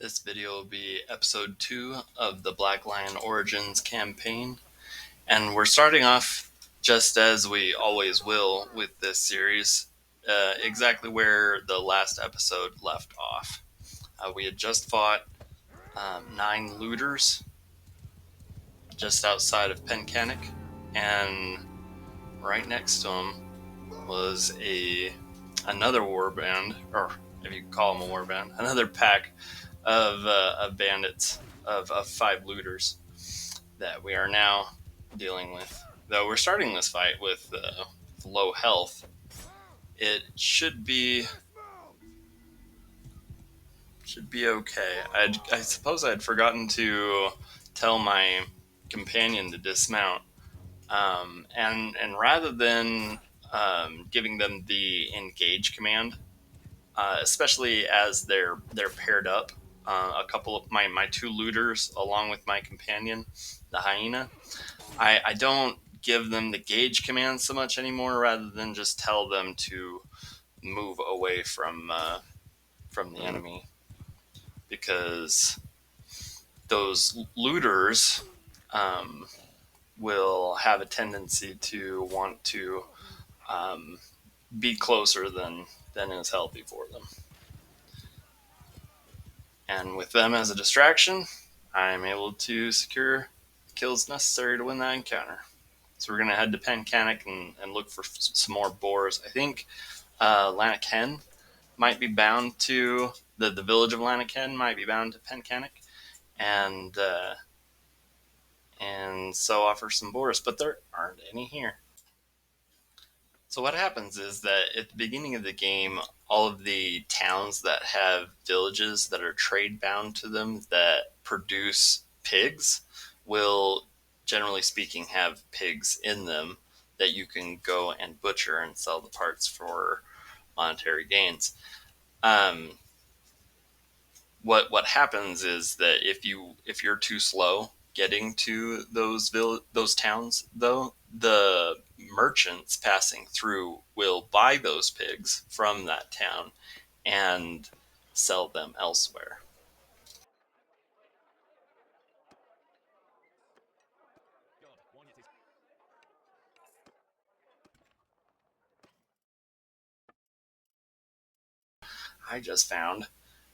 This video will be episode 2 of the Black Lion Origins campaign, and we're starting off just as we always will with this series, exactly where the last episode left off. We had just fought 9 looters just outside of Pencanic, and right next to them was another warband, or if you call them a warband, another pack of bandits, of 5 looters that we are now dealing with. Though we're starting this fight with low health, it should be okay. I suppose I'd forgotten to tell my companion to dismount, and rather than giving them the engage command, especially as they're paired up. A couple of my 2 looters, along with my companion, the hyena. I don't give them the gauge command so much anymore, rather than just tell them to move away from the enemy, because those looters will have a tendency to want to be closer than is healthy for them. And with them as a distraction, I'm able to secure kills necessary to win that encounter. So we're going to head to Pencanic and look for some more boars. I think Lanarken might be bound to, the village of Lanarken might be bound to Pencanic, and so offer some boars, but there aren't any here. So what happens is that at the beginning of the game, all of the towns that have villages that are trade bound to them that produce pigs will, generally speaking, have pigs in them that you can go and butcher and sell the parts for monetary gains. What happens is that if you're too slow getting to those towns, though, the merchants passing through will buy those pigs from that town and sell them elsewhere. I just found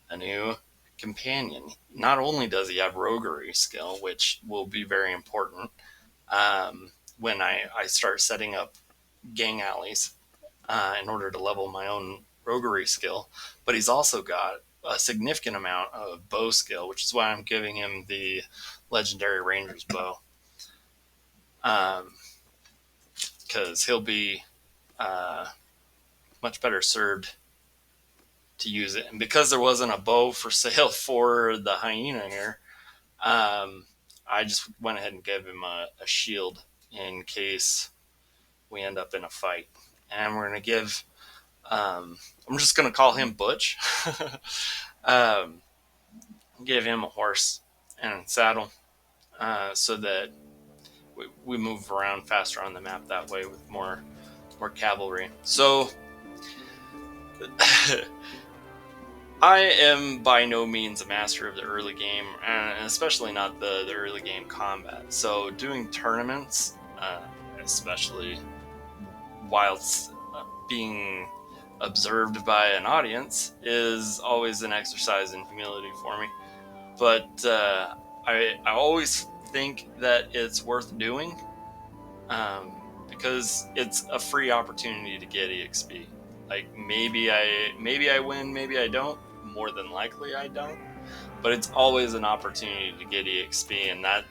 a new companion. Not only does he have roguery skill, which will be very important when I start setting up gang alleys in order to level my own roguery skill, but he's also got a significant amount of bow skill, which is why I'm giving him the legendary ranger's bow, because he'll be much better served to use it. And because there wasn't a bow for sale for the hyena here, I just went ahead and gave him a shield in case we end up in a fight. And we're going to give, I'm just going to call him Butch. Give him a horse and saddle, so that we move around faster on the map that way with more cavalry. So I am by no means a master of the early game, and especially not the early game combat. So doing tournaments, especially whilst being observed by an audience, is always an exercise in humility for me. But I always think that it's worth doing, because it's a free opportunity to get EXP. Like maybe I win, maybe I don't. More than likely I don't. But it's always an opportunity to get EXP, and that,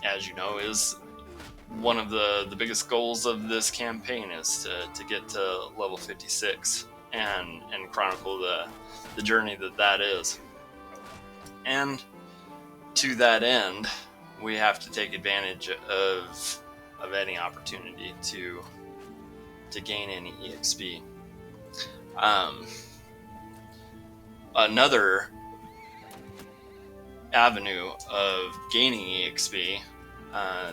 as you know, is one of the biggest goals of this campaign, is to get to level 56 and chronicle the journey that is. And to that end, we have to take advantage of any opportunity to gain any EXP. Another avenue of gaining EXP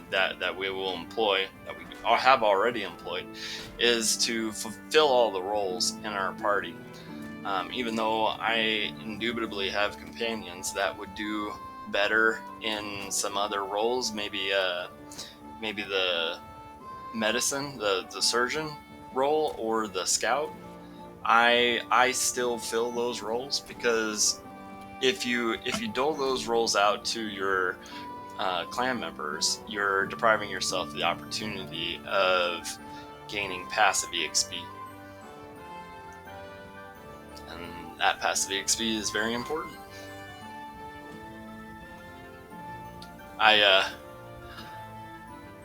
that we will employ, that we have already employed, is to fulfill all the roles in our party. Even though I indubitably have companions that would do better in some other roles, maybe the medicine, the surgeon role, or the scout. I still fill those roles because if you dole those roles out to your clan members, you're depriving yourself the opportunity of gaining passive EXP, and that passive EXP is very important. I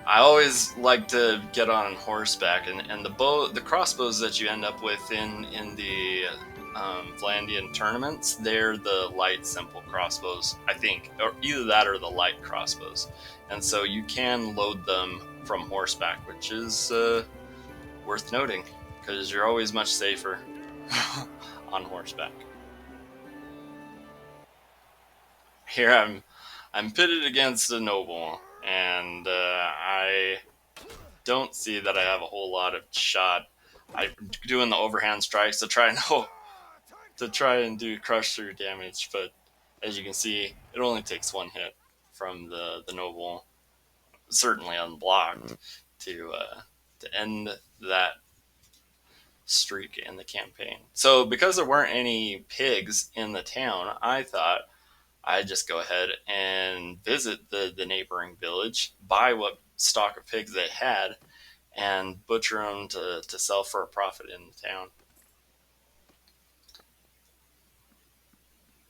I always like to get on horseback, and the crossbows that you end up with in the Vlandian tournaments, they're the light simple crossbows, I think, or either that or the light crossbows, and so you can load them from horseback, which is worth noting because you're always much safer on horseback. Here I'm pitted against a noble, and I don't see that I have a whole lot of shot. I'm doing the overhand strikes to try and do crush through damage, but as you can see, it only takes one hit from the noble, certainly unblocked, to end that streak in the campaign. So because there weren't any pigs in the town, I thought I'd just go ahead and visit the neighboring village, buy what stock of pigs they had, and butcher them to sell for a profit in the town.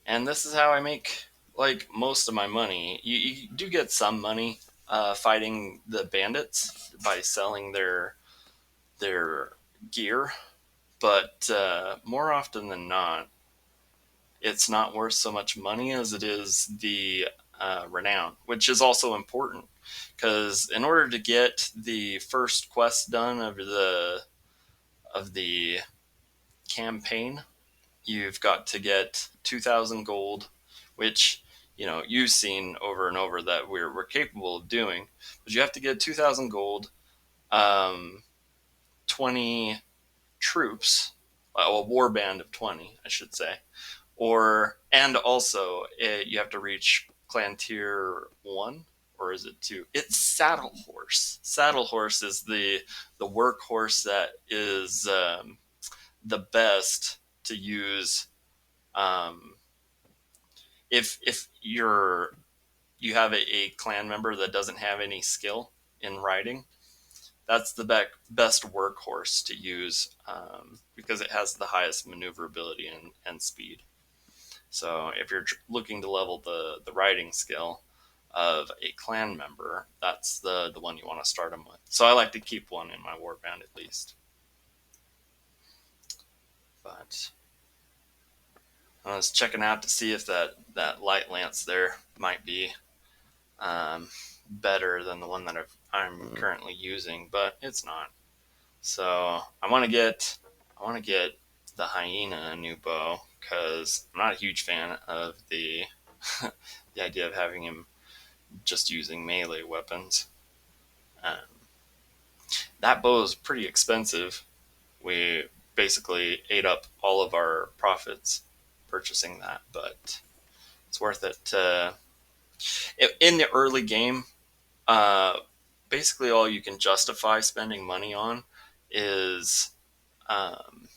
And this is how I make like most of my money. You do get some money fighting the bandits by selling their gear, but more often than not, it's not worth so much money as it is the renown, which is also important because in order to get the first quest done of the campaign, you've got to get 2,000 gold, which you've seen over and over that we're capable of doing. But you have to get 2,000 gold, 20 troops, a war band of 20, I should say, and also you have to reach clan tier 1, or is it 2? It's saddle horse. Saddle horse is the workhorse that is the best to use um, if you have a clan member that doesn't have any skill in riding. That's the best workhorse to use because it has the highest maneuverability and speed. So if you're looking to level the riding skill of a clan member, that's the one you want to start them with. So I like to keep one in my warband at least. But I was checking out to see if that light lance there might be um, better than the one that I'm currently using, but it's not. So I want to get the hyena a new bow because I'm not a huge fan of the the idea of having him just using melee weapons. Um, that bow is pretty expensive. We basically ate up all of our profits purchasing that, but it's worth it. In the early game, uh, basically all you can justify spending money on is um,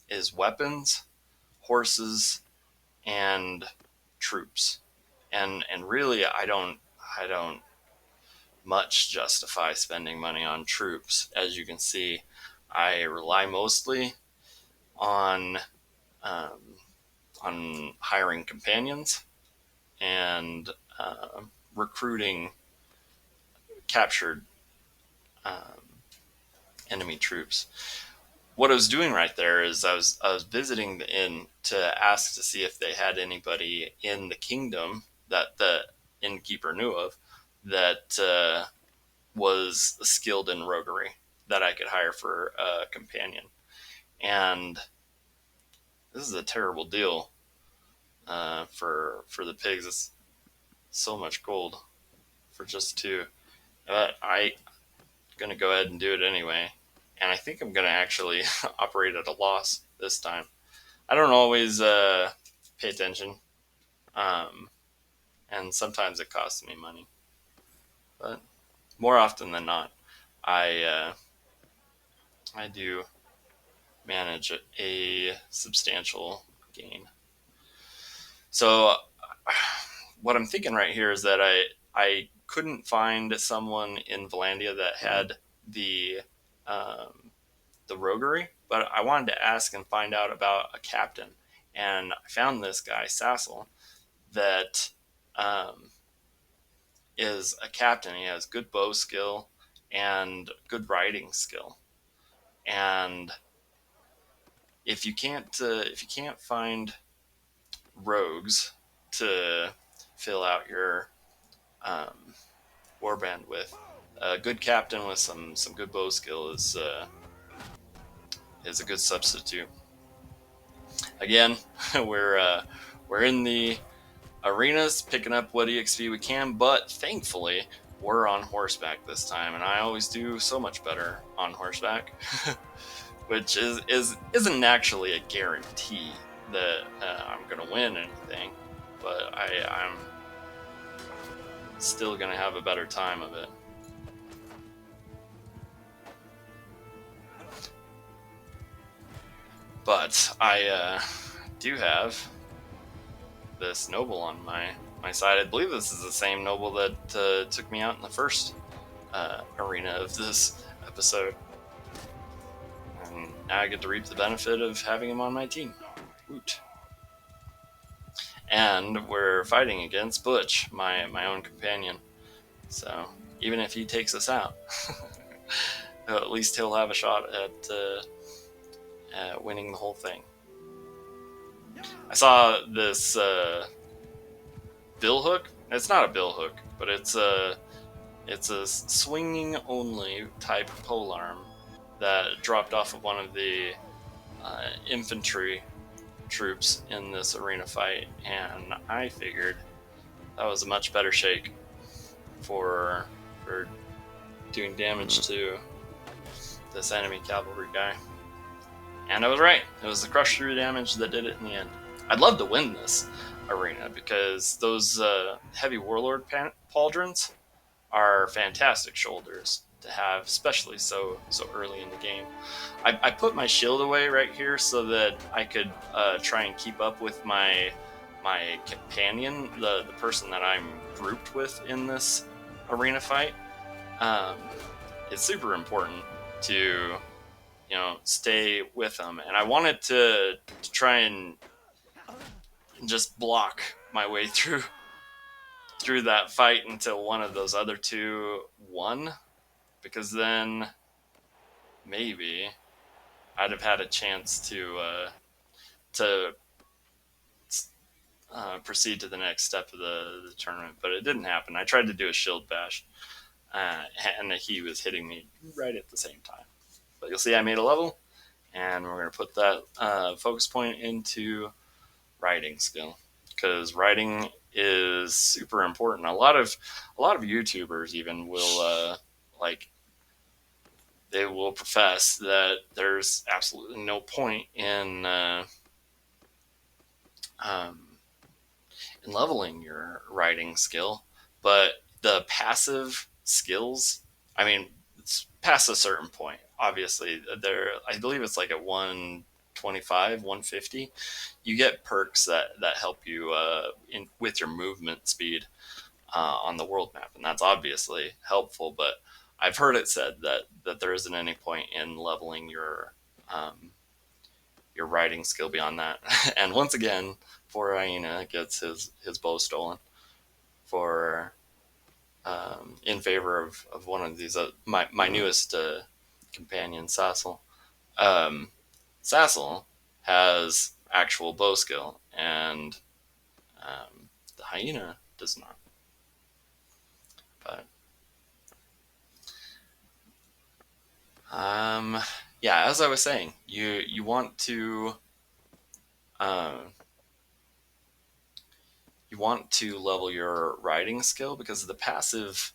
is weapons, horses, and troops. And really, I don't much justify spending money on troops. As you can see, I rely mostly on um, on hiring companions and recruiting captured um, enemy troops. What I was doing right there is I was visiting the inn to ask to see if they had anybody in the kingdom that the innkeeper knew of that was skilled in roguery that I could hire for a companion. And this is a terrible deal for the pigs. It's so much gold for just two. But I'm gonna go ahead and do it anyway. And I think I'm gonna actually operate at a loss this time. I don't always pay attention, um, and sometimes it costs me money. But more often than not, I I do manage a substantial gain. So what I'm thinking right here is that I couldn't find someone in Valandia that had the um, the roguery, but I wanted to ask and find out about a captain, and I found this guy Sassel that um, is a captain. He has good bow skill and good riding skill, and if you can't find rogues to fill out your um, warband with, a good captain with some good bow skill is a good substitute. Again, we're in the arenas picking up what EXP we can, but thankfully we're on horseback this time, and I always do so much better on horseback, which isn't actually a guarantee that I'm gonna win anything, but I'm still gonna have a better time of it. But I do have this noble on my side. I believe this is the same noble that took me out in the first arena of this episode, and now I get to reap the benefit of having him on my team. Woot! And we're fighting against Butch, my own companion. So even if he takes us out, at least he'll have a shot at winning the whole thing. I saw this bill hook. It's not a bill hook, but it's a swinging only type polearm that dropped off of one of the infantry troops in this arena fight, and I figured that was a much better shake for doing damage to this enemy cavalry guy. And I was right. It was the crush through damage that did it in the end. I'd love to win this arena because those heavy warlord pauldrons are fantastic shoulders to have, especially so early in the game. I put my shield away right here so that I could try and keep up with my companion, the person that I'm grouped with in this arena fight. Um, it's super important to stay with them, and I wanted to try and just block my way through that fight until one of those other two won, because then maybe I'd have had a chance to proceed to the next step of the tournament, but it didn't happen. I tried to do a shield bash, and he was hitting me right at the same time. But you'll see I made a level, and we're going to put that focus point into riding skill, because riding is super important. A lot of YouTubers even will like they will profess that there's absolutely no point um, in leveling your riding skill, but the passive skills, I mean, it's past a certain point. Obviously, I believe it's like at 125, 150, you get perks that help you with your movement speed on the world map, and that's obviously helpful. But I've heard it said that there isn't any point in leveling your riding skill beyond that. And once again, poor Hyena gets his bow stolen for in favor of one of these my newest companion, Sassel. Um, Sassel has actual bow skill, and the Hyena does not. But yeah, as I was saying, you want to uh, you want to level your riding skill because of the passive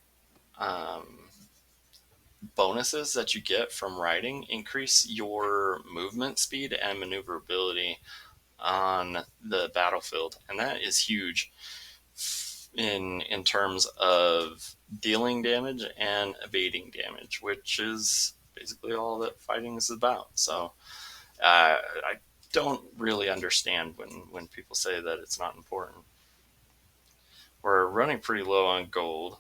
um, bonuses that you get from riding increase your movement speed and maneuverability on the battlefield, and that is huge in terms of dealing damage and evading damage, which is basically all that fighting is about. So I don't really understand when people say that it's not important. We're running pretty low on gold.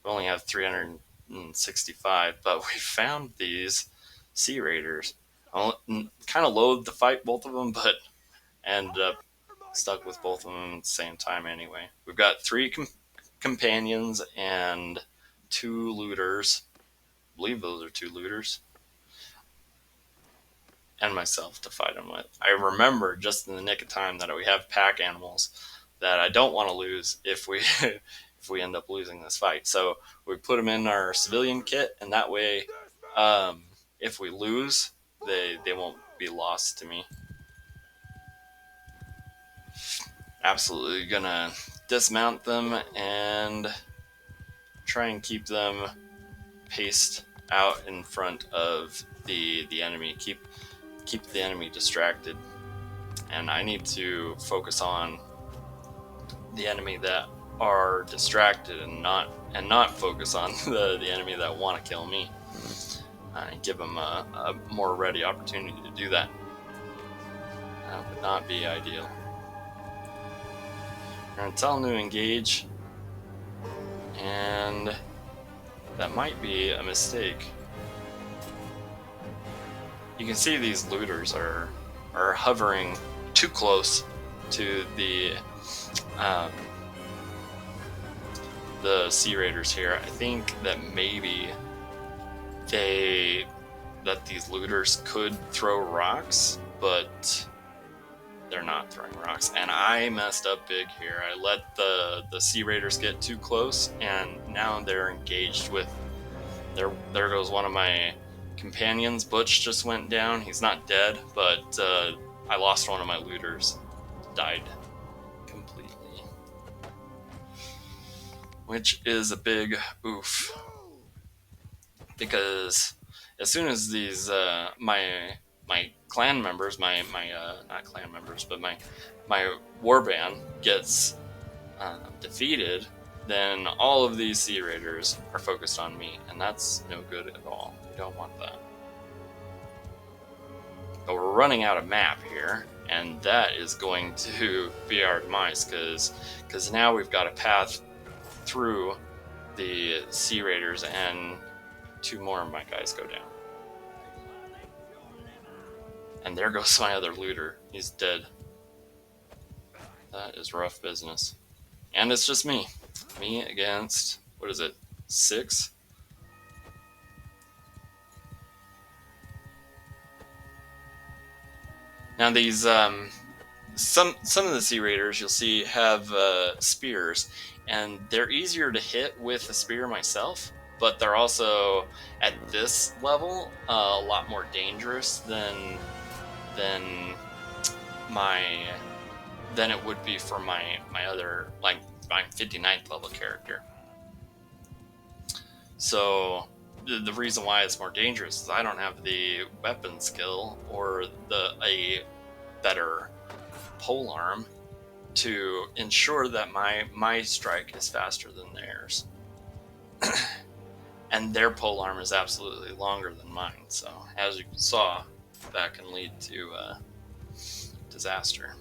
We only have 365, but we found these Sea Raiders. I kind of loathed to fight both of them, but ended up stuck with both of them at the same time anyway. We've got three companions and two looters. I believe those are two looters. And myself to fight them with. I remember just in the nick of time that we have pack animals that I don't want to lose if we if we end up losing this fight. So we put them in our civilian kit, and that way, if we lose, they won't be lost to me. Absolutely gonna dismount them and try and keep them paced out in front of the enemy. Keep the enemy distracted, and I need to focus on the enemy that are distracted and not focus on the enemy that want to kill me. Give them a more ready opportunity to do that. That would not be ideal. We're going to tell them to engage, and that might be a mistake. You can see these looters are hovering too close to the Sea Raiders here. I think that maybe these looters could throw rocks, but they're not throwing rocks. And I messed up big here. I let the Sea Raiders get too close, and now they're engaged with. There goes one of my companions. Butch just went down. He's not dead, but I lost one of my looters. Died completely, which is a big oof. Because as soon as these my clan members, my not clan members, but my warband gets defeated, then all of these Sea Raiders are focused on me, and that's no good at all. We don't want that. But we're running out of map here, and that is going to be our demise, because now we've got a path through the Sea Raiders, and two more of my guys go down. And there goes my other looter. He's dead. That is rough business. And it's just me. Me against, what is it, 6? Now these, some of the Sea Raiders you'll see have spears, and they're easier to hit with a spear myself, but they're also, at this level, a lot more dangerous than it would be for my other, like, my 59th level character. So the reason why it's more dangerous is I don't have the weapon skill or a better pole arm to ensure that my strike is faster than theirs. And their pole arm is absolutely longer than mine, so as you saw, that can lead to disaster.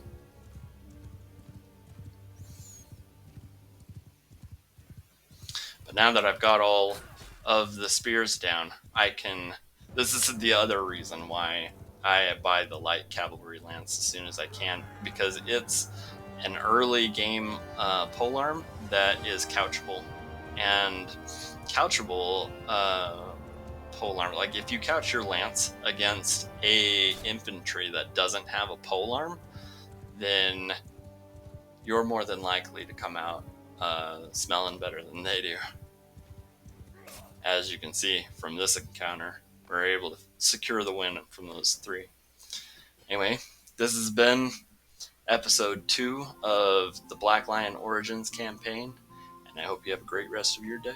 But now that I've got all of the spears down, this is the other reason why I buy the light cavalry lance as soon as I can, because it's an early game polearm that is couchable. And couchable polearm, like if you couch your lance against a infantry that doesn't have a polearm, then you're more than likely to come out smelling better than they do. As you can see from this encounter, we're able to secure the win from those 3. Anyway, this has been episode 2 of the Black Lion Origins campaign, and I hope you have a great rest of your day.